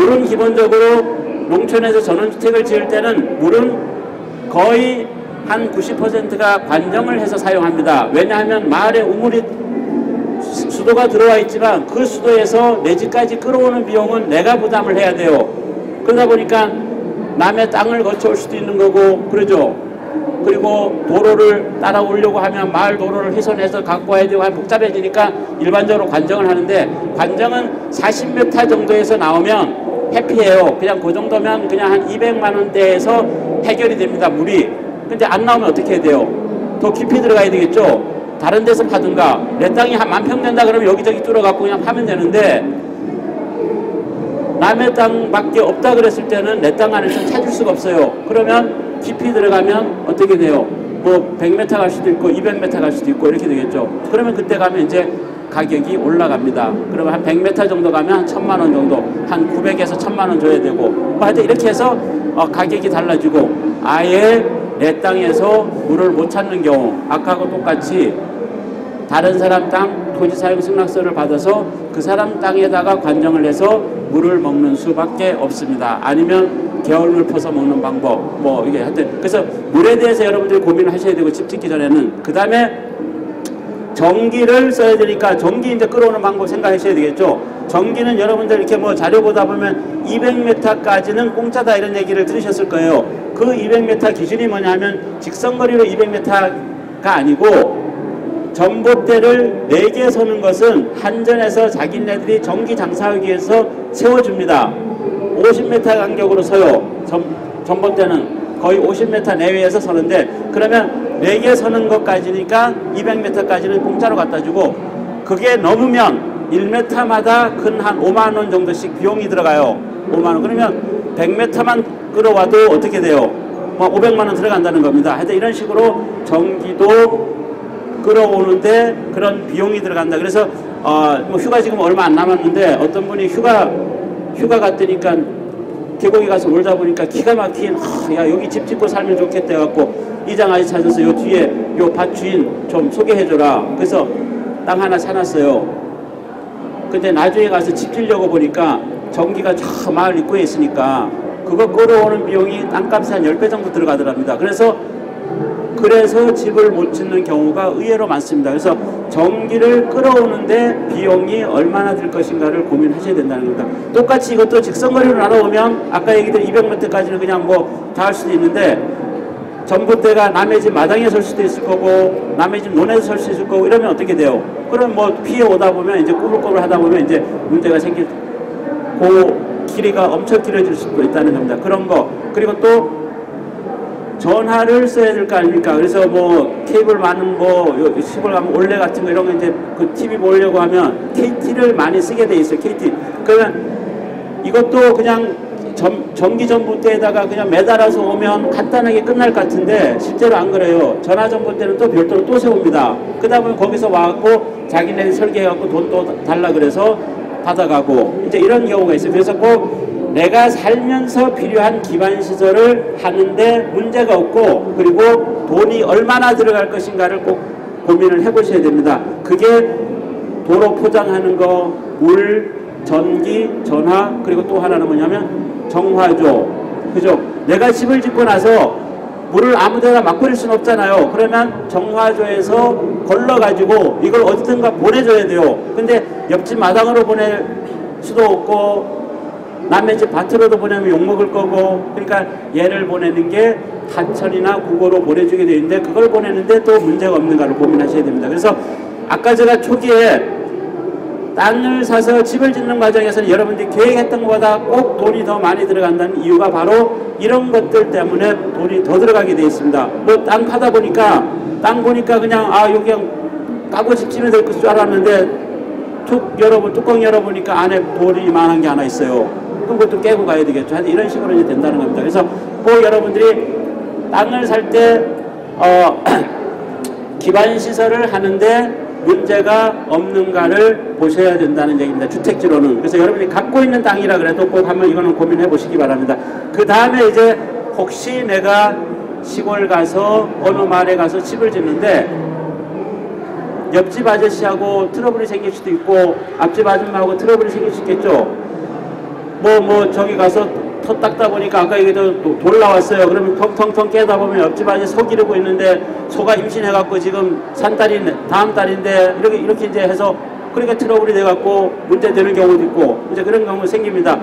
물은 기본적으로 농촌에서 전원주택을 지을 때는 물은 거의 한 90%가 관정을 해서 사용합니다. 왜냐하면 마을에 우물이 수도가 들어와 있지만 그 수도에서 내 집까지 끌어오는 비용은 내가 부담을 해야 돼요. 그러다 보니까 남의 땅을 거쳐올 수도 있는 거고 그러죠. 그리고 도로를 따라오려고 하면 마을 도로를 훼손해서 갖고 와야 되고 복잡해지니까 일반적으로 관정을 하는데, 관정은 40m 정도에서 나오면 해피해요. 그냥 그 정도면 그냥 한 200만 원대에서 해결이 됩니다, 물이. 근데 안 나오면 어떻게 해야 돼요? 더 깊이 들어가야 되겠죠. 다른 데서 파든가. 내 땅이 한 10,000평 된다 그러면 여기저기 뚫어갖고 그냥 파면 되는데, 남의 땅밖에 없다 그랬을 때는 내 땅 안에서 찾을 수가 없어요. 그러면 깊이 들어가면 어떻게 돼요? 뭐 100m 갈 수도 있고 200m 갈 수도 있고 이렇게 되겠죠. 그러면 그때 가면 이제 가격이 올라갑니다. 그러면 한 100m 정도 가면 한 1,000만 원 정도, 한 900에서 1,000만 원 줘야 되고, 뭐 하여튼 이렇게 해서 가격이 달라지고, 아예 내 땅에서 물을 못 찾는 경우, 아까하고 똑같이 다른 사람 땅 토지사용 승낙서를 받아서 그 사람 땅에다가 관정을 해서 물을 먹는 수밖에 없습니다. 아니면 개울물 퍼서 먹는 방법, 뭐 이게 하여튼, 그래서 물에 대해서 여러분들이 고민을 하셔야 되고, 집 짓기 전에는. 그 다음에 전기를 써야 되니까 전기 이제 끌어오는 방법 생각하셔야 되겠죠. 전기는 여러분들 이렇게 뭐 자료 보다 보면 200m까지는 공짜다 이런 얘기를 들으셨을 거예요. 그 200m 기준이 뭐냐면 직선거리로 200m가 아니고, 전봇대를 4개 서는 것은 한전에서 자기네들이 전기 장사하기 위해서 세워줍니다. 50m 간격으로 서요. 전봇대는 거의 50m 내외에서 서는데, 그러면 4개 서는 것까지니까 200m까지는 공짜로 갖다 주고, 그게 넘으면 1m마다 근 한 5만 원 정도씩 비용이 들어가요. 5만 원. 그러면 100m만 끌어와도 어떻게 돼요? 뭐 500만 원 들어간다는 겁니다. 하여튼 이런 식으로 전기도 끌어오는데 그런 비용이 들어간다. 그래서 뭐 휴가 지금 얼마 안 남았는데, 어떤 분이 휴가 갔더니까 계곡에 가서 놀다 보니까 기가 막힌, 야 여기 집 짓고 살면 좋겠다 해갖고 이장 아저씨 찾아서 요 뒤에 요 밭 주인 좀 소개해줘라. 그래서 땅 하나 사놨어요. 근데 나중에 가서 집 지려고 보니까 전기가 저 마을 입구에 있으니까 그거 끌어오는 비용이 땅값이 한 10배 정도 들어가더랍니다. 그래서 집을 못 짓는 경우가 의외로 많습니다. 그래서 전기를 끌어오는데 비용이 얼마나 들 것인가를 고민하셔야 된다는 겁니다. 똑같이 이것도 직선거리로 나눠보면 아까 얘기된 200m까지는 그냥 뭐 다 할 수도 있는데, 전봇대가 남의 집 마당에 설 수도 있을 거고 남의 집 논에서 설 수 있을 거고 이러면 어떻게 돼요? 그럼 뭐 피해 오다 보면 이제 꾸불꾸불 하다 보면 이제 문제가 생길, 그 길이가 엄청 길어질 수도 있다는 겁니다. 그런 거. 그리고 또 전화를 써야 될 거 아닙니까? 그래서 뭐 케이블 많은 뭐 시골 가면 올레 같은 거 이런 거 이제 그 TV 보려고 하면 KT를 많이 쓰게 돼 있어요. KT. 그러면 이것도 그냥 전기 전봇대에다가 그냥 매달아서 오면 간단하게 끝날 것 같은데 실제로 안 그래요. 전화 전봇대는 또 별도로 또 세웁니다. 그러다 보면 거기서 와갖고 자기네들이 설계해갖고 돈 또 달라 그래서 받아가고 이제 이런 경우가 있어요. 그래서 꼭 내가 살면서 필요한 기반시설을 하는데 문제가 없고, 그리고 돈이 얼마나 들어갈 것인가를 꼭 고민을 해보셔야 됩니다. 그게 도로 포장하는 거, 물, 전기, 전화, 그리고 또 하나는 뭐냐면 정화조. 그죠? 내가 집을 짓고 나서 물을 아무데나 막 뿌릴 수는 없잖아요. 그러면 정화조에서 걸러가지고 이걸 어디든가 보내줘야 돼요. 근데 옆집 마당으로 보낼 수도 없고 남의 집 밭으로도 보내면 욕먹을 거고, 그러니까 얘를 보내는 게 하천이나 국어로 보내주게 되어 있는데 그걸 보내는데 또 문제가 없는가를 고민하셔야 됩니다. 그래서 아까 제가 초기에 땅을 사서 집을 짓는 과정에서는 여러분들이 계획했던 것보다 꼭 돈이 더 많이 들어간다는 이유가 바로 이런 것들 때문에 돈이 더 들어가게 되어 있습니다. 뭐 땅 파다 보니까 땅 보니까 그냥 여기 그냥 까고 집 지면 될 줄 알았는데 뚜껑 열어보니까 안에 돌이 이만한 게 하나 있어요. 그럼 그것도 깨고 가야 되겠죠. 이런 식으로 이제 된다는 겁니다. 그래서 꼭 여러분들이 땅을 살 때 기반시설을 하는데 문제가 없는가를 보셔야 된다는 얘기입니다. 주택지로는. 그래서 여러분이 갖고 있는 땅이라 그래도 꼭 한번 이거는 고민해 보시기 바랍니다. 그 다음에 이제 혹시 내가 시골 가서 어느 마을에 가서 집을 짓는데 옆집 아저씨하고 트러블이 생길 수도 있고 앞집 아줌마하고 트러블이 생길 수 있겠죠. 저기 가서 터 닦다 보니까 아까 얘기했던 돌 나왔어요. 그러면 텅텅텅 깨다 보면 옆집 아저씨 소 기르고 있는데 소가 임신해갖고 지금 다음 달인데 이렇게 이제 해서 그러니까 트러블이 돼갖고 문제되는 경우도 있고 이제 그런 경우 생깁니다.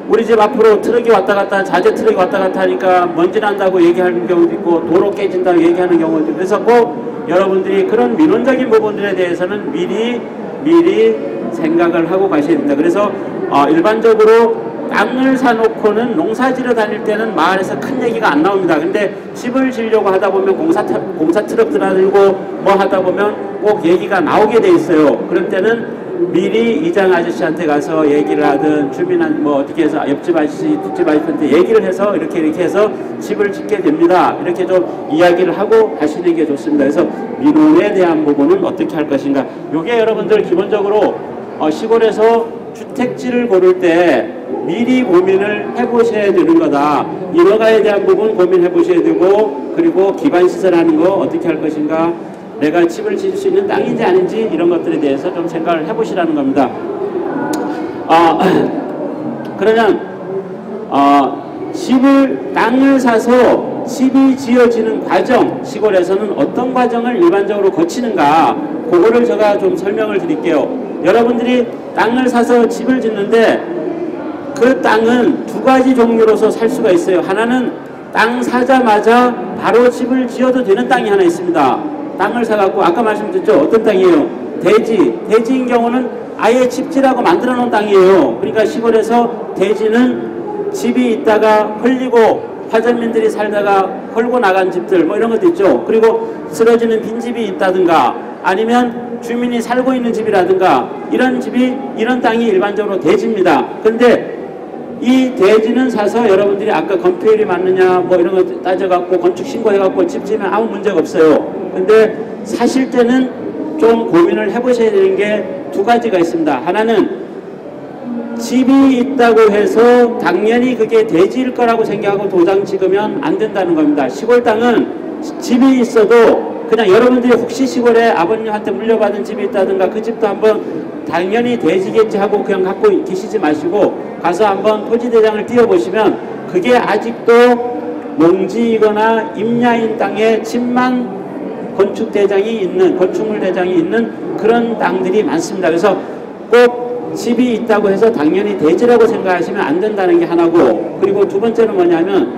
우리 집 앞으로 트럭이 왔다 갔다 자재 트럭이 왔다 갔다 하니까 먼지 난다고 얘기하는 경우도 있고 도로 깨진다고 얘기하는 경우도 있고 그래서 꼭 여러분들이 그런 민원적인 부분들에 대해서는 미리 생각을 하고 가셔야 됩니다. 그래서 일반적으로 땅을 사놓고는 농사지러 다닐 때는 마을에서 큰 얘기가 안 나옵니다. 근데 집을 지으려고 하다 보면 공사 트럭 들어들고 뭐 하다 보면 꼭 얘기가 나오게 돼 있어요. 그럴 때는 미리 이장 아저씨한테 가서 얘기를 하든 주민한 어떻게 해서 옆집 아저씨 뒷집 아저씨한테 얘기를 해서 이렇게 해서 집을 짓게 됩니다. 이렇게 좀 이야기를 하고 가시는 게 좋습니다. 그래서 민원에 대한 부분은 어떻게 할 것인가. 요게 여러분들 기본적으로 시골에서 주택지를 고를 때 미리 고민을 해보셔야 되는 거다. 인허가에 대한 부분 고민해 보셔야 되고 그리고 기반시설 하는 거 어떻게 할 것인가. 내가 집을 지을 수 있는 땅인지 아닌지 이런 것들에 대해서 좀 생각을 해보시라는 겁니다. 그러면 땅을 사서 집이 지어지는 과정, 시골에서는 어떤 과정을 일반적으로 거치는가 그거를 제가 좀 설명을 드릴게요. 여러분들이 땅을 사서 집을 짓는데 그 땅은 두 가지 종류로서 살 수가 있어요. 하나는 땅 사자마자 바로 집을 지어도 되는 땅이 하나 있습니다. 땅을 사갖고 아까 말씀드렸죠. 어떤 땅이에요? 대지인 경우는 아예 집지라고 만들어 놓은 땅이에요. 그러니까 시골에서 대지는 집이 있다가 헐리고 화전민들이 살다가 헐고 나간 집들 뭐 이런 것도 있죠. 그리고 쓰러지는 빈집이 있다든가 아니면 주민이 살고 있는 집이라든가 이런 땅이 일반적으로 대지입니다. 근데 이 대지는 사서 여러분들이 아까 건폐율이 맞느냐 뭐 이런 거 따져갖고 건축 신고해갖고 집 지으면 아무 문제가 없어요. 근데 사실 때는 좀 고민을 해보셔야 되는 게 두 가지가 있습니다. 하나는 집이 있다고 해서 당연히 그게 대지일 거라고 생각하고 도장 찍으면 안 된다는 겁니다. 시골 땅은 집이 있어도 그냥 여러분들이 혹시 시골에 아버님한테 물려받은 집이 있다든가 그 집도 한번 당연히 대지겠지 하고 그냥 갖고 계시지 마시고 가서 한번 토지대장을 띄워보시면 그게 아직도 농지이거나 임야인 땅에 집만 건축물 대장이 있는 그런 땅들이 많습니다. 그래서 꼭 집이 있다고 해서 당연히 대지라고 생각하시면 안 된다는 게 하나고 그리고 두 번째는 뭐냐면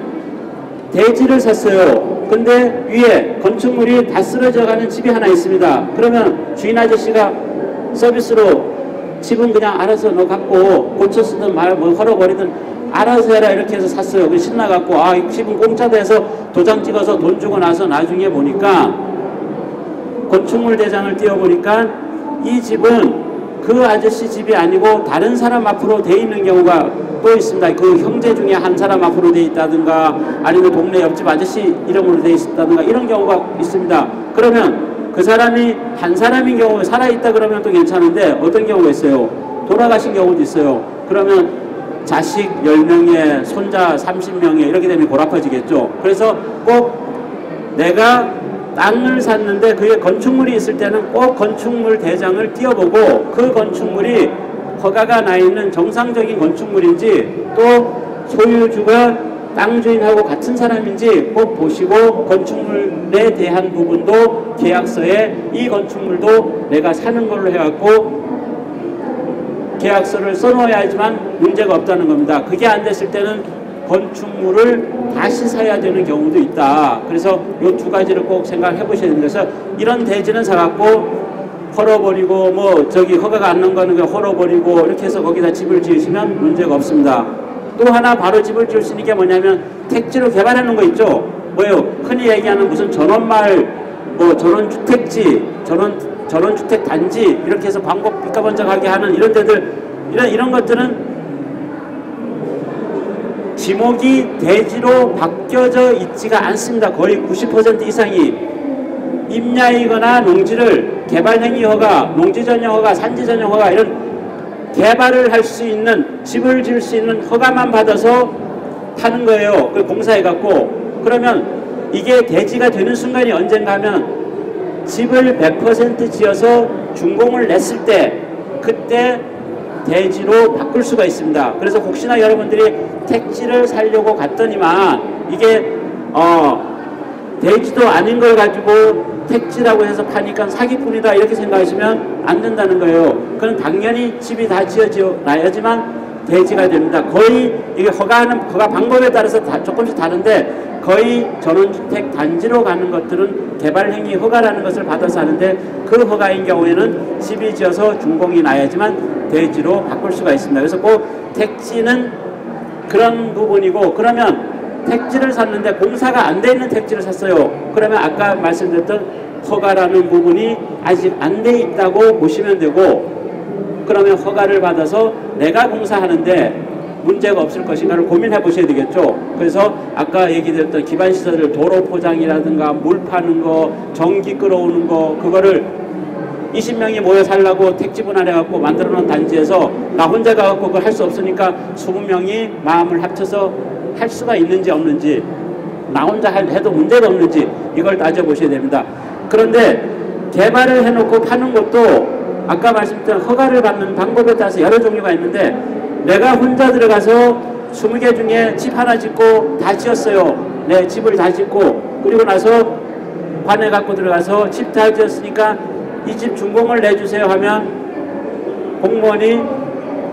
대지를 샀어요. 근데 위에 건축물이 다 쓰러져가는 집이 하나 있습니다. 그러면 주인 아저씨가 서비스로 집은 그냥 알아서 너 갖고 고쳐 쓰든 뭐 헐어버리든 알아서 해라 이렇게 해서 샀어요. 그 신나갖고 이 집은 공짜다 해서 도장 찍어서 돈 주고 나서 나중에 보니까 건축물 대장을 띄워보니까 이 집은 그 아저씨 집이 아니고 다른 사람 앞으로 돼 있는 경우가 또 있습니다. 그 형제 중에 한 사람 앞으로 돼 있다든가 아니면 동네 옆집 아저씨 이름으로 돼 있다든가 이런 경우가 있습니다. 그러면 그 사람이 한 사람인 경우 살아있다 그러면 또 괜찮은데 어떤 경우가 있어요? 돌아가신 경우도 있어요. 그러면 자식 10명에 손자 30명에 이렇게 되면 골아파지겠죠. 그래서 꼭 내가 땅을 샀는데 그게 건축물이 있을 때는 꼭 건축물 대장을 띄워보고 그 건축물이 허가가 나 있는 정상적인 건축물인지 또 소유주가 땅 주인하고 같은 사람인지 꼭 보시고 건축물에 대한 부분도 계약서에 이 건축물도 내가 사는 걸로 해갖고 계약서를 써놓아야지만 문제가 없다는 겁니다. 그게 안 됐을 때는 건축물을 다시 사야 되는 경우도 있다. 그래서 이 두 가지를 꼭 생각해 보셔야 됩니다. 그래서 이런 대지는 사갖고 헐어버리고 허가가 안 나온 거는 헐어버리고 이렇게 해서 거기다 집을 지으시면 문제가 없습니다. 또 하나 바로 집을 지을 수 있는 게 뭐냐면 택지로 개발해 놓은 거 있죠. 뭐예요? 흔히 얘기하는 무슨 전원마을, 전원주택지, 전원주택단지 이렇게 해서 광고 삐까번쩍하게 하는 이런 데들 이런 것들은 지목이 대지로 바뀌어져 있지가 않습니다. 거의 90% 이상이 임야이거나 농지를 개발행위 허가, 농지전용 허가, 산지전용 허가 이런 개발을 할 수 있는 집을 지을 수 있는 허가만 받아서 하는 거예요. 그 공사해갖고 그러면 이게 대지가 되는 순간이 언젠가 하면 집을 100% 지어서 준공을 냈을 때 그때 대지로 바꿀 수가 있습니다. 그래서 혹시나 여러분들이 택지를 사려고 갔더니만 이게 대지도 아닌 걸 가지고 택지라고 해서 파니까 사기꾼이다 이렇게 생각하시면 안 된다는 거예요. 그건 당연히 집이 다 지어져야지만 대지가 됩니다. 거의 이게 허가 방법에 따라서 조금씩 다른데 거의 전원주택 단지로 가는 것들은 개발행위 허가라는 것을 받아서 하는데 그 허가인 경우에는 집이 지어서 준공이 나야지만 대지로 바꿀 수가 있습니다. 그래서 꼭 택지는 그런 부분이고, 그러면 택지를 샀는데 공사가 안 돼 있는 택지를 샀어요. 그러면 아까 말씀드렸던 허가라는 부분이 아직 안 돼 있다고 보시면 되고, 그러면 허가를 받아서 내가 공사하는데 문제가 없을 것인가를 고민해 보셔야 되겠죠. 그래서 아까 얘기드렸던 기반시설을 도로 포장이라든가 물 파는 거, 전기 끌어오는 거, 그거를 20명이 모여 살라고 택지 분할해갖고 만들어 놓은 단지에서 나 혼자 가갖고 그걸 할 수 없으니까 20명이 마음을 합쳐서 할 수가 있는지 없는지, 나 혼자 해도 문제가 없는지 이걸 따져보셔야 됩니다. 그런데 개발을 해놓고 파는 것도 아까 말씀드린 허가를 받는 방법에 따라서 여러 종류가 있는데, 내가 혼자 들어가서 20개 중에 집 하나 짓고 다 지었어요. 내 집을 다 짓고, 그리고 나서 관에 갖고 들어가서 집 다 지었으니까 이 집 준공을 내주세요 하면 공무원이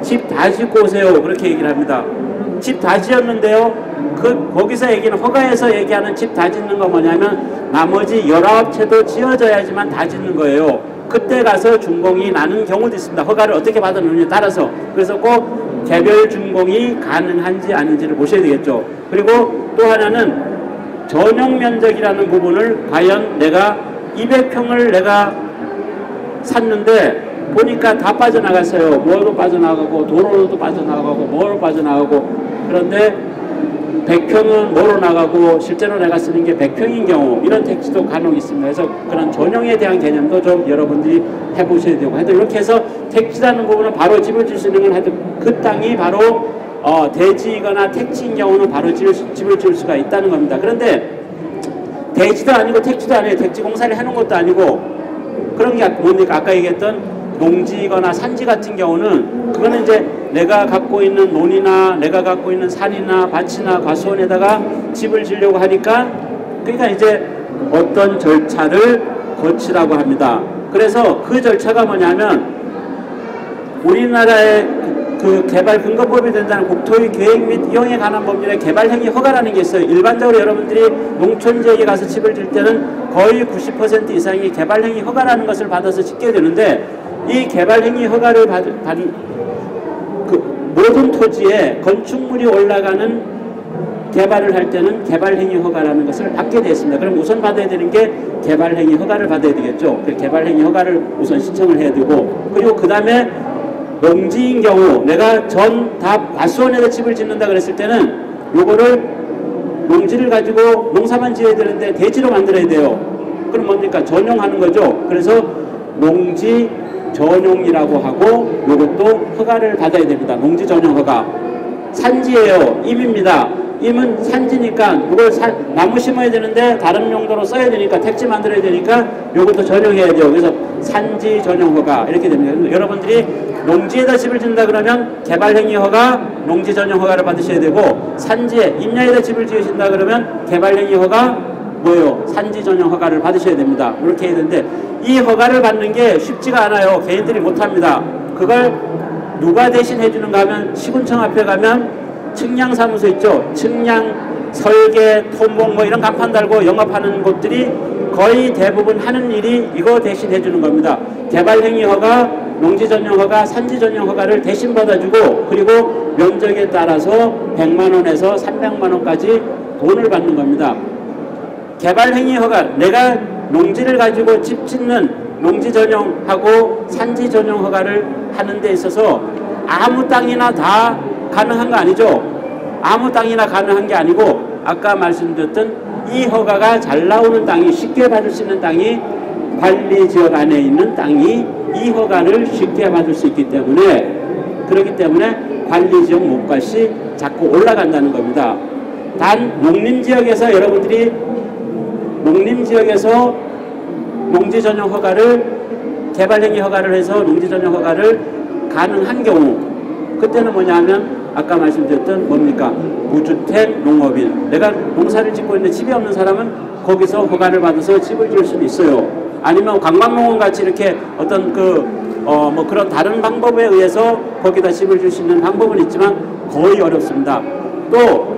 집 다 짓고 오세요 그렇게 얘기를 합니다. 집 다 지었는데요, 거기서 얘기는 허가에서 얘기하는 집 다 짓는 건 뭐냐면 나머지 19채도 지어져야지만 다 짓는 거예요. 그때 가서 준공이 나는 경우도 있습니다. 허가를 어떻게 받았느냐에 따라서. 그래서 꼭 개별 준공이 가능한지 아닌지를 보셔야 되겠죠. 그리고 또 하나는 전용 면적이라는 부분을 과연 내가 200평을 내가 샀는데 보니까 다 빠져나갔어요. 뭐로 빠져나가고 도로로도 빠져나가고 뭐로 빠져나가고, 그런데 100평은 뭐로 나가고 실제로 내가 쓰는 게 100평인 경우, 이런 택지도 간혹 있습니다. 그래서 그런 전용에 대한 개념도 좀 여러분들이 해보셔야 되고, 하여튼 이렇게 해서 택지라는 부분은 바로 집을 질 수 있는 건 하여튼 그 땅이 바로 대지이거나 택지인 경우는 바로 집을 지을 수가 있다는 겁니다. 그런데 대지도 아니고 택지도 아니에요. 택지 공사를 해놓은 것도 아니고, 그런 게 뭡니까? 아까 얘기했던 농지거나 산지 같은 경우는 그거는 이제 내가 갖고 있는 논이나 내가 갖고 있는 산이나 밭이나 과수원에다가 집을 지으려고 하니까, 그러니까 이제 어떤 절차를 거치라고 합니다. 그래서 그 절차가 뭐냐면 우리나라의 그 개발 근거법이 된다는 국토의 계획 및 이용에 관한 법률의 개발행위 허가라는 게 있어요. 일반적으로 여러분들이 농촌지역에 가서 집을 질 때는 거의 90% 이상이 개발행위 허가라는 것을 받아서 짓게 되는데, 이 개발행위 허가를 받은 모든 토지에 건축물이 올라가는 개발을 할 때는 개발행위 허가라는 것을 받게 되어 있습니다. 그럼 우선 받아야 되는 게 개발행위 허가를 받아야 되겠죠. 그 개발행위 허가를 우선 신청을 해야 되고, 그리고 그 다음에 농지인 경우 내가 다 과수원에다 집을 짓는다 그랬을 때는 요거를 농지를 가지고 농사만 지어야 되는데 대지로 만들어야 돼요. 그럼 뭡니까? 전용하는 거죠. 그래서 농지 전용이라고 하고 요것도 허가를 받아야 됩니다. 농지 전용 허가. 산지예요. 임입니다. 임은 산지니까 이걸 나무 심어야 되는데 다른 용도로 써야 되니까 택지 만들어야 되니까 요것도 전용해야 돼요. 그래서 산지 전용 허가 이렇게 됩니다. 여러분들이 농지에다 집을 짓는다 그러면 개발행위 허가, 농지 전용 허가를 받으셔야 되고, 산지에 임야에다 집을 지으신다 그러면 개발행위 허가, 뭐예요? 산지 전용 허가를 받으셔야 됩니다. 이렇게 해야 되는데 이 허가를 받는 게 쉽지가 않아요. 개인들이 못합니다. 그걸 누가 대신 해주는가 하면 시군청 앞에 가면 측량사무소 있죠. 측량, 설계, 토목 뭐 이런 간판 달고 영업하는 곳들이 거의 대부분 하는 일이 이거 대신 해주는 겁니다. 개발행위 허가, 농지 전용 허가, 산지 전용 허가를 대신 받아주고, 그리고 면적에 따라서 100만 원에서 300만 원까지 돈을 받는 겁니다. 개발행위 허가, 내가 농지를 가지고 집 짓는 농지 전용하고 산지 전용 허가를 하는 데 있어서 아무 땅이나 다 가능한 거 아니죠. 아무 땅이나 가능한 게 아니고, 아까 말씀드렸던 이 허가가 잘 나오는 땅이, 쉽게 받을 수 있는 땅이 관리지역 안에 있는 땅이 이 허가를 쉽게 받을 수 있기 때문에, 그렇기 때문에 관리지역 몫값이 자꾸 올라간다는 겁니다. 단 농림지역에서 여러분들이 농림지역에서 농지 전용 허가를, 개발행위 허가를 해서 농지 전용 허가를 가능한 경우, 그때는 뭐냐면 아까 말씀드렸던 뭡니까? 무주택 농업인. 내가 농사를 짓고 있는데 집이 없는 사람은 거기서 허가를 받아서 집을 지을 수는 있어요. 아니면 관광농원 같이 이렇게 어떤 뭐 그런 다른 방법에 의해서 거기다 집을 줄 수 있는 방법은 있지만 거의 어렵습니다. 또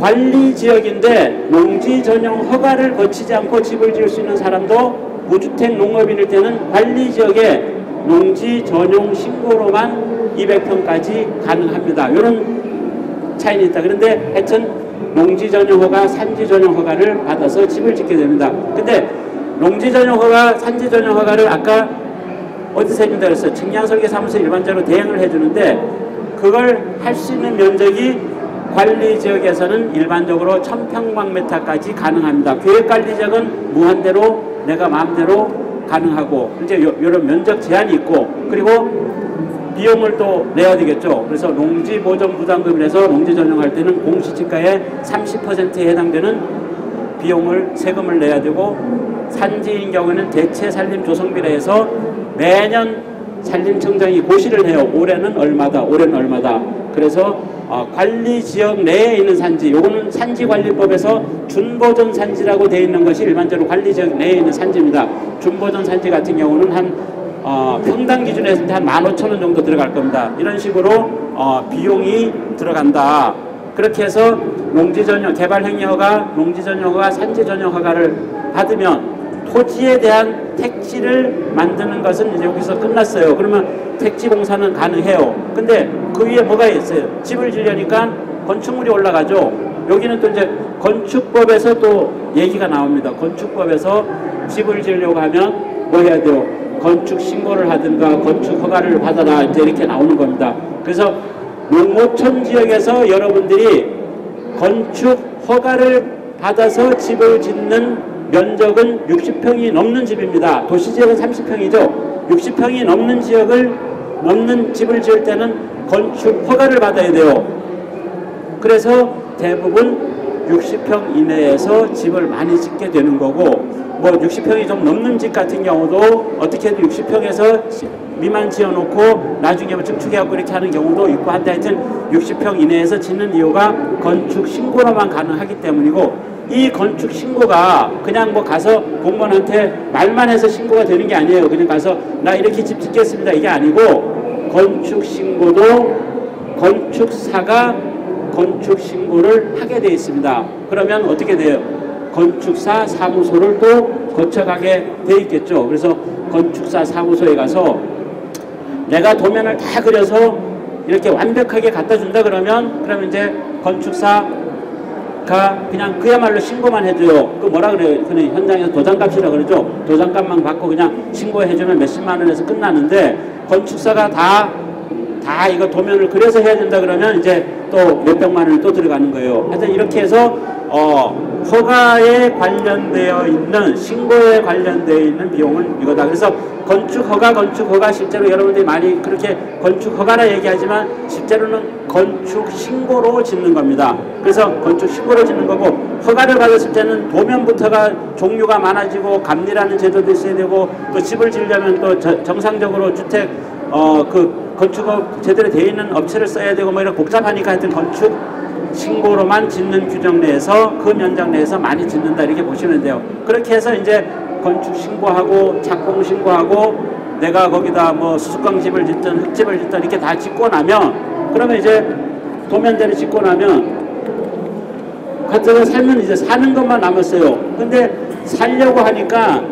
관리 지역인데 농지 전용 허가를 거치지 않고 집을 지을 수 있는 사람도 무주택 농업인일 때는 관리 지역에 농지 전용 신고로만 200평까지 가능합니다. 이런 차이는 있다. 그런데 하여튼 농지 전용 허가, 산지 전용 허가를 받아서 집을 짓게 됩니다. 근데 농지 전용 허가, 산지 전용 허가를 아까 어디서 해준다 그랬어요? 측량설계사무소 일반적으로 대행을 해주는데 그걸 할 수 있는 면적이 관리지역에서는 일반적으로 1000평방미터까지 가능합니다. 계획관리지역은 무한대로 내가 마음대로 가능하고 이제 이런 면적 제한이 있고 그리고 비용을 또 내야 되겠죠. 그래서 농지보전부담금을 해서 농지 전용할 때는 공시지가의 30%에 해당되는 비용을 세금을 내야 되고 산지인 경우는 대체 산림 조성비라 해서 매년 산림청장이 고시를 해요. 올해는 얼마다, 올해는 얼마다. 그래서 관리지역 내에 있는 산지, 요거는 산지관리법에서 준보전 산지라고 되어 있는 것이 일반적으로 관리지역 내에 있는 산지입니다. 준보전 산지 같은 경우는 한 평당 기준에서 한 15,000원 정도 들어갈 겁니다. 이런 식으로 비용이 들어간다. 그렇게 해서 농지전용 개발행위허가, 농지전용허가, 산지전용허가를 받으면 토지에 대한 택지를 만드는 것은 이제 여기서 끝났어요. 그러면 택지공사는 가능해요. 근데 그 위에 뭐가 있어요? 집을 지으려니까 건축물이 올라가죠. 여기는 또 이제 건축법에서 또 얘기가 나옵니다. 건축법에서 집을 지으려고 하면 뭐 해야 돼요? 건축 신고를 하든가 건축 허가를 받아라 이제 이렇게 나오는 겁니다. 그래서 농어촌 지역에서 여러분들이 건축 허가를 받아서 집을 짓는 면적은 60평이 넘는 집입니다. 도시지역은 30평이죠. 60평이 넘는 집을 지을 때는 건축 허가를 받아야 돼요. 그래서 대부분 60평 이내에서 집을 많이 짓게 되는 거고 뭐 60평이 좀 넘는 집 같은 경우도 어떻게든 60평에서 미만 지어놓고 나중에 뭐 증축해갖고 이렇게 하는 경우도 있고 한데 하여튼 60평 이내에서 짓는 이유가 건축 신고로만 가능하기 때문이고 이 건축 신고가 그냥 뭐 가서 공무원한테 말만 해서 신고가 되는 게 아니에요. 그냥 가서 나 이렇게 집 짓겠습니다. 이게 아니고 건축 신고도 건축사가 건축 신고를 하게 되어 있습니다. 그러면 어떻게 돼요? 건축사 사무소를 또 거쳐가게 돼 있겠죠. 그래서 건축사 사무소에 가서 내가 도면을 다 그려서 이렇게 완벽하게 갖다 준다 그러면 이제 건축사가 그냥 그야말로 신고만 해줘요. 그 뭐라 그래요? 그냥 현장에서 도장값이라 그러죠. 도장값만 받고 그냥 신고해주면 몇십만 원에서 끝나는데 건축사가 다 이거 도면을 그려서 해야 된다 그러면 이제 또 몇백만 원이 또 들어가는 거예요. 하여튼 이렇게 해서 허가에 관련되어 있는 신고에 관련되어 있는 비용은 이거다. 그래서 건축허가 실제로 여러분들이 많이 그렇게 건축허가라 얘기하지만 실제로는 건축신고로 짓는 겁니다. 그래서 건축신고로 짓는 거고 허가를 받았을 때는 도면부터가 종류가 많아지고 감리라는 제도도 있어야 되고 또 집을 지으려면 또 정상적으로 주택 건축업 제대로 되어 있는 업체를 써야 되고 뭐 이런 복잡하니까 하여튼 건축 신고로만 짓는 규정 내에서 그 면적 내에서 많이 짓는다 이렇게 보시면 돼요. 그렇게 해서 이제 건축 신고하고 착공 신고하고 내가 거기다 뭐 수수깡집을 짓든 흙집을 짓든 이렇게 다 짓고 나면 그러면 이제 도면대로 짓고 나면 같은 살면 이제 사는 것만 남았어요. 근데 살려고 하니까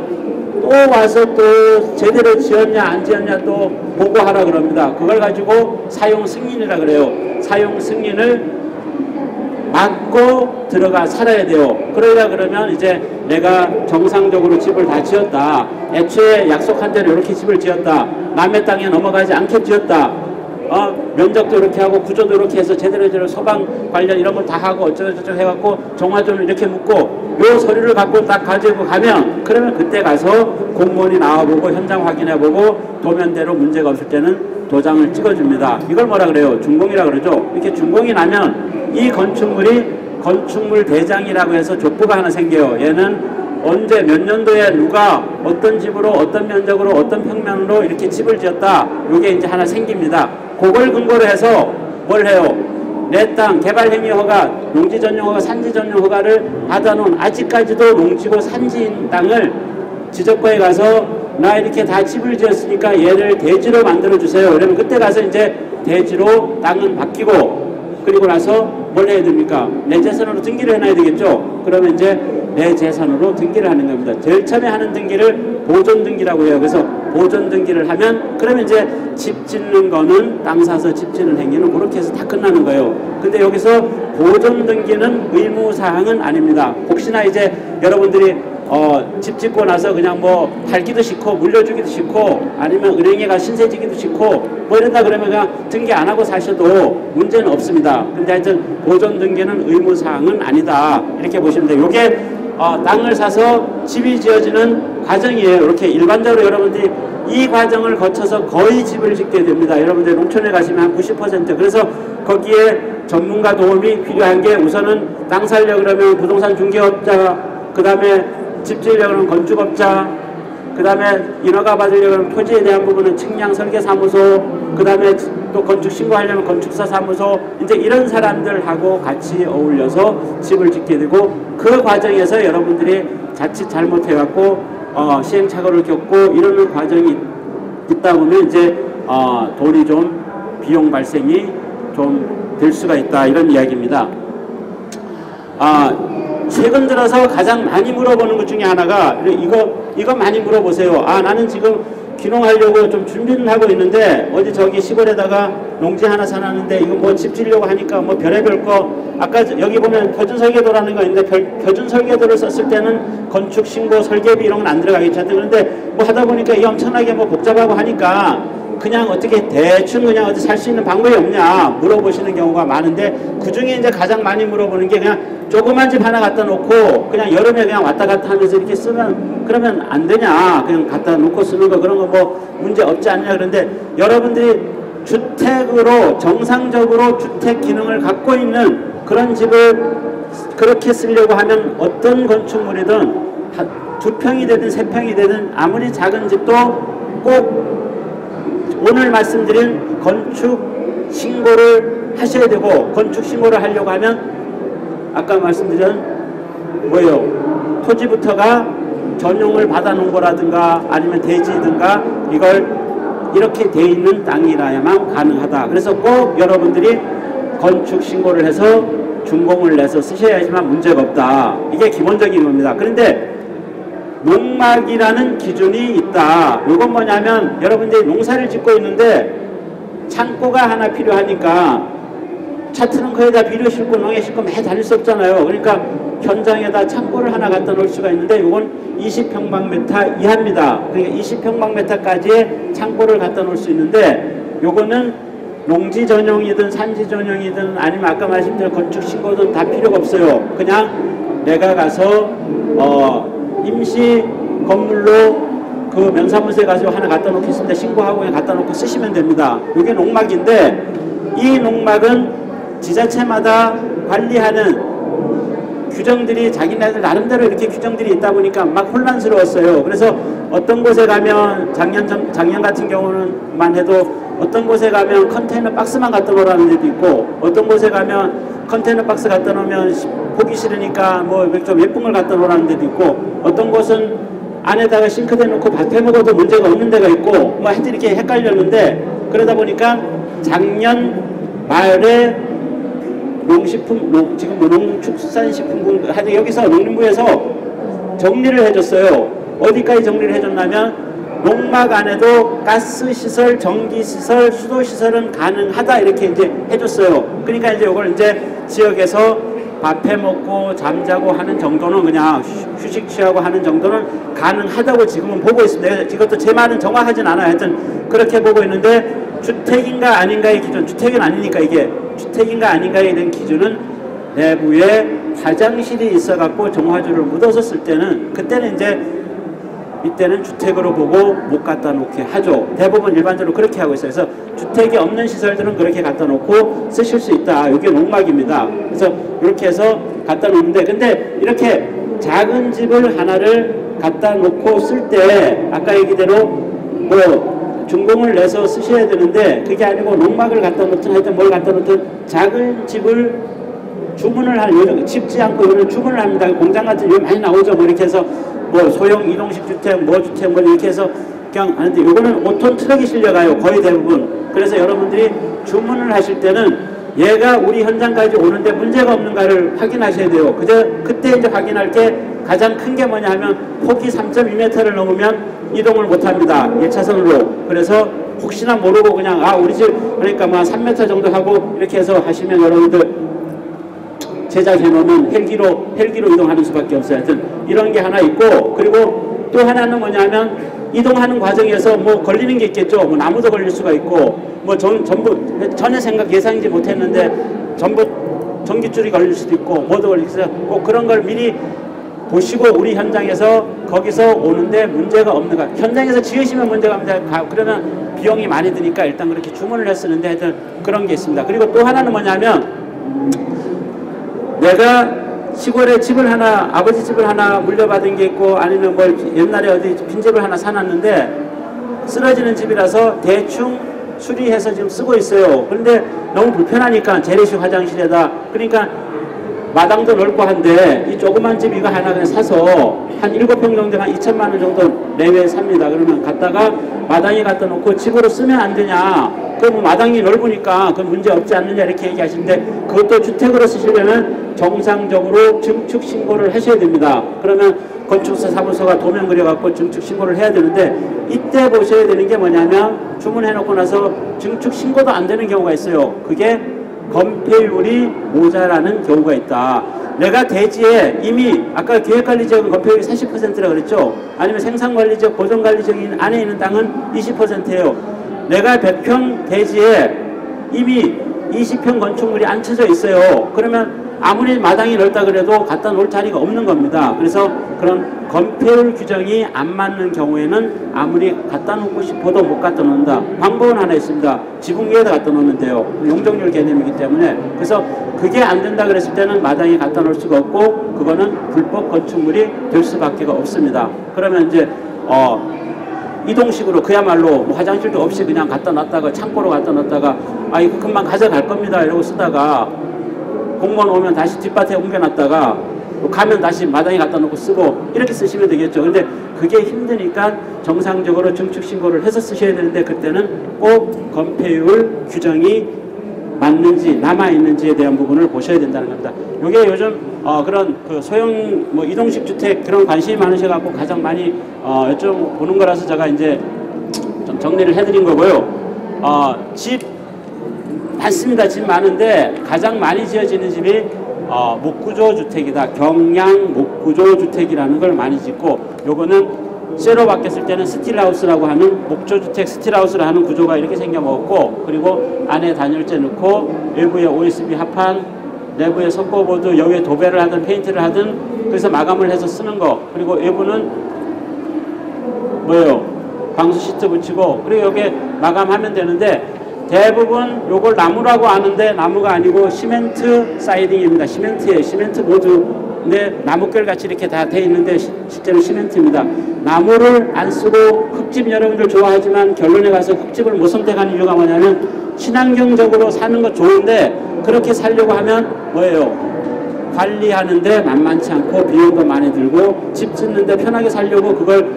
또 와서 또 제대로 지었냐 안 지었냐 또 보고하라 그럽니다. 그걸 가지고 사용 승인이라 그래요. 사용 승인을 맞고 들어가 살아야 돼요. 그러려 그러면 이제 내가 정상적으로 집을 다 지었다. 애초에 약속한 대로 이렇게 집을 지었다. 남의 땅에 넘어가지 않게 지었다. 면적도 이렇게 하고 구조도 이렇게 해서 제대로 소방 관련 이런 걸 다 하고 어쩌고저쩌고 해갖고 종화전을 이렇게 묶고 요 서류를 갖고 딱 가지고 가면 그러면 그때 가서 공무원이 나와보고 현장 확인해보고 도면대로 문제가 없을 때는 도장을 찍어줍니다. 이걸 뭐라 그래요? 준공이라 그러죠. 이렇게 준공이 나면 이 건축물이 건축물 대장이라고 해서 족보가 하나 생겨요. 얘는 언제 몇 년도에 누가 어떤 집으로 어떤 면적으로 어떤 평면으로 이렇게 집을 지었다. 요게 이제 하나 생깁니다. 그걸 근거로 해서 뭘 해요? 내 땅 개발행위 허가, 농지 전용 허가, 산지 전용 허가를 받아놓은 아직까지도 농지고 산지인 땅을 지적과에 가서 나 이렇게 다 집을 지었으니까 얘를 대지로 만들어 주세요. 그러면 그때 가서 이제 대지로 땅은 바뀌고 그리고 나서 뭘 해야 됩니까? 내 재산으로 등기를 해놔야 되겠죠. 그러면 이제 내 재산으로 등기를 하는 겁니다. 제일 처음에 하는 등기를 보존 등기라고 해요. 그래서 보존 등기를 하면 그러면 이제 집 짓는 거는 땅 사서 집 짓는 행위는 그렇게 해서 다 끝나는 거예요. 근데 여기서 보존 등기는 의무사항은 아닙니다. 혹시나 이제 여러분들이 집 짓고 나서 그냥 뭐 팔기도 싫고 물려주기도 싫고 아니면 은행에 가 신세지기도 싫고 뭐 이런다 그러면 그냥 등기 안 하고 사셔도 문제는 없습니다. 근데 하여튼 보존 등기는 의무사항은 아니다. 이렇게 보시면 돼요. 요게 땅을 사서 집이 지어지는 과정이에요. 이렇게 일반적으로 여러분들이 이 과정을 거쳐서 거의 집을 짓게 됩니다. 여러분들 농촌에 가시면 한 90%. 그래서 거기에 전문가 도움이 필요한 게 우선은 땅 살려 그러면 부동산 중개업자, 그 다음에 집 지으려고 하면 건축업자, 그 다음에 인허가 받으려고 하면 토지에 대한 부분은 측량 설계사무소, 그 다음에 또 건축 신고하려면 건축사 사무소, 이제 이런 사람들하고 같이 어울려서 집을 짓게 되고 그 과정에서 여러분들이 자칫 잘못해갖고 시행착오를 겪고 이러는 과정이 있다 보면 이제 돈이 좀 비용 발생이 좀 될 수가 있다 이런 이야기입니다. 최근 들어서 가장 많이 물어보는 것 중에 하나가 이거 많이 물어보세요. 나는 지금 귀농하려고 좀 준비는 하고 있는데 어디 저기 시골에다가 농지 하나 사놨는데 이거 뭐 집 지으려고 하니까 뭐 별의별 거 아까 여기 보면 표준 설계도라는 거 있는데 표준 설계도를 썼을 때는 건축 신고 설계비 이런 건 안 들어가겠죠. 그런데 뭐 하다 보니까 이게 엄청나게 뭐 복잡하고 하니까 그냥 어떻게 대충 그냥 어디 살 수 있는 방법이 없냐 물어보시는 경우가 많은데 그 중에 이제 가장 많이 물어보는 게 그냥 조그만 집 하나 갖다 놓고 그냥 여름에 그냥 왔다 갔다 하면서 이렇게 쓰면 그러면 안 되냐, 그냥 갖다 놓고 쓰는 거 그런 거 뭐 문제 없지 않냐. 그런데 여러분들이 주택으로 정상적으로 주택 기능을 갖고 있는 그런 집을 그렇게 쓰려고 하면 어떤 건축물이든 2평이 되든 3평이 되든 아무리 작은 집도 꼭 오늘 말씀드린 건축 신고를 하셔야 되고, 건축 신고를 하려고 하면 아까 말씀드린 뭐예요? 토지부터가 전용을 받아놓은 거라든가 아니면 대지든가 이걸 이렇게 돼 있는 땅이라야만 가능하다. 그래서 꼭 여러분들이 건축 신고를 해서 준공을 내서 쓰셔야지만 문제가 없다. 이게 기본적인 겁니다. 그런데 농막이라는 기준이 있다. 이건 뭐냐면 여러분들이 농사를 짓고 있는데 창고가 하나 필요하니까 차트는 거기다 비료 싣고 농에 싣고 매 다닐 수 없잖아요. 그러니까 현장에다 창고를 하나 갖다 놓을 수가 있는데 이건 20평방미터 이하입니다. 그러니까 20평방미터까지의 창고를 갖다 놓을 수 있는데 요거는 농지 전용이든 산지 전용이든 아니면 아까 말씀드린 건축 신고든 다 필요가 없어요. 그냥 내가 가서 임시 건물로 그 면사무소에 가서 하나 갖다 놓겠습니다. 신고하고 그냥 갖다 놓고 쓰시면 됩니다. 이게 농막인데 이 농막은 지자체마다 관리하는 규정들이 자기네들 나름대로 이렇게 규정들이 있다 보니까 막 혼란스러웠어요. 그래서 어떤 곳에 가면 작년 같은 경우는만 해도 어떤 곳에 가면 컨테이너 박스만 갖다 놓으라는 데도 있고 어떤 곳에 가면 컨테이너 박스 갖다 놓으면 보기 싫으니까 뭐 좀 예쁜 걸 갖다 놓으라는 데도 있고 어떤 곳은 안에다가 싱크대 놓고 밥 해 먹어도 문제가 없는 데가 있고 뭐 하여튼 이렇게 헷갈렸는데 그러다 보니까 작년 말에 지금 뭐 농축산식품부 하여튼 여기서 농림부에서 정리를 해줬어요. 어디까지 정리를 해줬냐면 농막 안에도 가스시설, 전기시설, 수도시설은 가능하다 이렇게 이제 해줬어요. 그러니까 이제 이걸 이제 지역에서 밥 해 먹고 잠자고 하는 정도는 그냥 휴식 취하고 하는 정도는 가능하다고 지금은 보고 있습니다. 이것도 제 말은 정확하진 않아요. 하여튼 그렇게 보고 있는데 주택인가 아닌가의 기준, 주택은 아니니까 이게 주택인가 아닌가에 대한 기준은 내부에 화장실이 있어갖고 정화조를 묻어서 쓸 때는 그때는 이제 이때는 주택으로 보고 못 갖다 놓게 하죠. 대부분 일반적으로 그렇게 하고 있어요. 그래서 주택이 없는 시설들은 그렇게 갖다 놓고 쓰실 수 있다. 이게 농막입니다. 그래서 이렇게 해서 갖다 놓는데 근데 이렇게 작은 집을 하나를 갖다 놓고 쓸 때 아까 얘기대로 뭐 준공을 내서 쓰셔야 되는데 그게 아니고 농막을 갖다 놓든 하여튼 뭘 갖다 놓든 작은 집을 주문을 할 요즘 집지 않고 이거는 주문을 합니다. 공장 같은 거 많이 나오죠. 뭐 이렇게 해서 뭐 소형 이동식 주택, 뭐 주택 뭐 이렇게 해서 그냥 하는데 이거는 5톤 트럭이 실려가요. 거의 대부분. 그래서 여러분들이 주문을 하실 때는 얘가 우리 현장까지 오는데 문제가 없는가를 확인하셔야 돼요. 그때 이제 확인할 게 가장 큰 게 뭐냐 하면 폭이 3.2m를 넘으면 이동을 못 합니다. 1차선으로. 그래서 혹시나 모르고 그냥 우리 집 그러니까 뭐 3m 정도 하고 이렇게 해서 하시면 여러분들 제작해 놓으면 헬기로 이동하는 수밖에 없어요. 하여튼 이런 게 하나 있고 그리고 또 하나는 뭐냐면 이동하는 과정에서 뭐 걸리는 게 있겠죠. 뭐 나무도 걸릴 수가 있고 뭐 전부 전혀 예상하지 못했는데 전부 전기줄이 걸릴 수도 있고 뭐도 걸릴 수도 있고 꼭 그런 걸 미리 보시고 우리 현장에서 거기서 오는데 문제가 없는가. 현장에서 지으시면 문제가 없는가. 그러면 비용이 많이 드니까 일단 그렇게 주문을 했었는데 하여튼 그런 게 있습니다. 그리고 또 하나는 뭐냐면 내가 시골에 집을 하나 아버지 집을 하나 물려받은 게 있고 아니면 뭐 옛날에 어디 빈집을 하나 사놨는데 쓰러지는 집이라서 대충 수리해서 지금 쓰고 있어요. 그런데 너무 불편하니까 재래식 화장실에다 그러니까 마당도 넓고 한데 이 조그만 집 이거 하나 그냥 사서 한 7평 정도 한 2천만 원 정도 내외에 삽니다. 그러면 갖다가 마당에 갖다 놓고 집으로 쓰면 안 되냐. 그럼 마당이 넓으니까 그 문제 없지 않느냐 이렇게 얘기하시는데 그것도 주택으로 쓰시려면 정상적으로 증축 신고를 하셔야 됩니다. 그러면 건축사 사무소가 도면 그려갖고 증축 신고를 해야 되는데 이때 보셔야 되는 게 뭐냐면 주문해 놓고 나서 증축 신고도 안 되는 경우가 있어요. 그게 건폐율이 모자라는 경우가 있다. 내가 대지에 이미 아까 계획관리지역은 건폐율이 40%라 그랬죠. 아니면 생산관리지역, 보존관리지역 안에 있는 땅은 20%예요. 내가 100평 대지에 이미 20평 건축물이 앉혀져 있어요. 그러면 아무리 마당이 넓다 그래도 갖다 놓을 자리가 없는 겁니다. 그래서 그런 건폐율 규정이 안 맞는 경우에는 아무리 갖다 놓고 싶어도 못 갖다 놓는다. 방법은 하나 있습니다. 지붕 위에다 갖다 놓는데요. 용적률 개념이기 때문에. 그래서 그게 안 된다 그랬을 때는 마당에 갖다 놓을 수가 없고 그거는 불법 건축물이 될 수밖에 없습니다. 그러면 이제 이동식으로 그야말로 뭐 화장실도 없이 그냥 갖다 놨다가 창고로 갖다 놨다가 이거 금방 가져갈 겁니다 이러고 쓰다가 공무원 오면 다시 뒷밭에 옮겨놨다가 가면 다시 마당에 갖다 놓고 쓰고 이렇게 쓰시면 되겠죠. 근데 그게 힘드니까 정상적으로 증축신고를 해서 쓰셔야 되는데 그때는 꼭 건폐율 규정이 맞는지 남아있는지에 대한 부분을 보셔야 된다는 겁니다. 이게 요즘 그런 그 소형 뭐 이동식 주택 그런 관심이 많으셔갖고 가장 많이 여쭤보는 거라서 제가 이제 좀 정리를 해드린 거고요. 집 많습니다. 집 많은데 가장 많이 지어지는 집이 목구조 주택이다. 경량 목구조 주택이라는 걸 많이 짓고 요거는 쇠로 바뀌었을 때는 스틸하우스라고 하는 목조주택 스틸하우스를 하는 구조가 이렇게 생겨 먹었고 그리고 안에 단열재 넣고 외부에 OSB 합판 내부에 석고보드 여기에 도배를 하든 페인트를 하든 그래서 마감을 해서 쓰는 거 그리고 외부는 뭐예요? 방수 시트 붙이고 그리고 여기에 마감하면 되는데 대부분 요걸 나무라고 아는데 나무가 아니고 시멘트 사이딩입니다. 시멘트예요. 시멘트 보드 근데 나무결 같이 이렇게 다 돼 있는데 실제로 시멘트입니다. 나무를 안 쓰고 흙집 여러분들 좋아하지만 결론에 가서 흙집을 못 선택하는 이유가 뭐냐면 친환경적으로 사는 거 좋은데 그렇게 살려고 하면 뭐예요? 관리하는데 만만치 않고 비용도 많이 들고 집 짓는데 편하게 살려고 그걸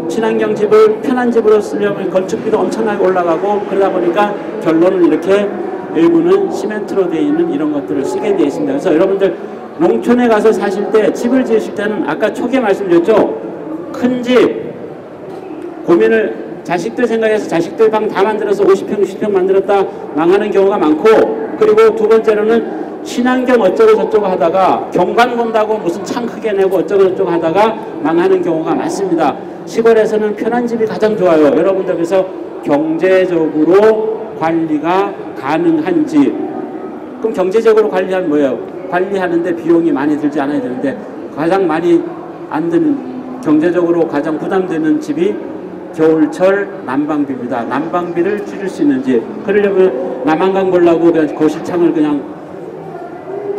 친환경 집을 편한 집으로 쓰려면 건축비도 엄청나게 올라가고 그러다 보니까 결론은 이렇게 일부는 시멘트로 되어 있는 이런 것들을 쓰게 되어 있습니다. 그래서 여러분들 농촌에 가서 사실 때 집을 지으실 때는 아까 초기에 말씀드렸죠. 큰 집 고민을 자식들 생각해서 자식들 방 다 만들어서 50평 60평 만들었다 망하는 경우가 많고 그리고 두 번째로는 친환경 어쩌고 저쩌고 하다가 경관 본다고 무슨 창 크게 내고 어쩌고 저쩌고 하다가 망하는 경우가 많습니다. 시골에서는 편한 집이 가장 좋아요. 여러분들 그래서 경제적으로 관리가 가능한 집. 그럼 경제적으로 관리하면 뭐예요? 관리하는데 비용이 많이 들지 않아야 되는데 가장 많이 안 드는 경제적으로 가장 부담되는 집이 겨울철 난방비입니다. 난방비를 줄일 수 있는 집. 그러려면 남한강 보려고 그냥 거실창을 그냥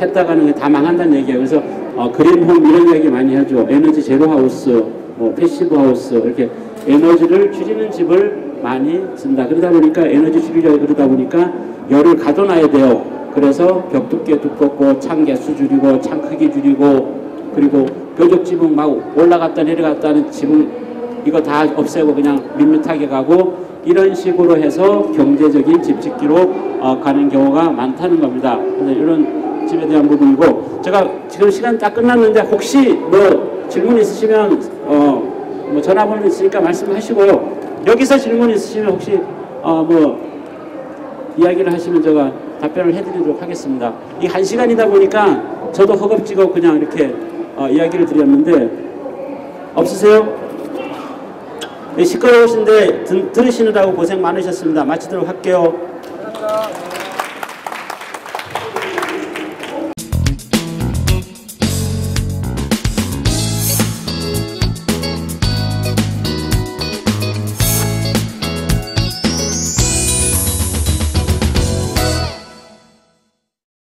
했다가는 다 망한다는 얘기예요. 그래서 그린홈 이런 이야기 많이 하죠. 에너지 제로 하우스, 패시브 하우스 이렇게 에너지를 줄이는 집을 많이 쓴다. 그러다 보니까 에너지 줄이려고 그러다 보니까 열을 가둬놔야 돼요. 그래서 벽 두께 두껍고 창 개수 줄이고 창 크기 줄이고 그리고 뾰족 지붕 막 올라갔다 내려갔다는 지붕 이거 다 없애고 그냥 밋밋하게 가고 이런 식으로 해서 경제적인 집 짓기로 가는 경우가 많다는 겁니다. 그래서 이런 집에 대한 부분이고 제가 지금 시간 딱 끝났는데 혹시 뭐 질문 있으시면 뭐 전화번호 있으니까 말씀하시고요. 여기서 질문 있으시면 혹시 뭐 이야기를 하시면 제가 답변을 해드리도록 하겠습니다. 이 1시간이다 보니까 저도 허겁지겁 그냥 이렇게 이야기를 드렸는데 없으세요? 시끄러우신데 들으시느라고 고생 많으셨습니다. 마치도록 할게요.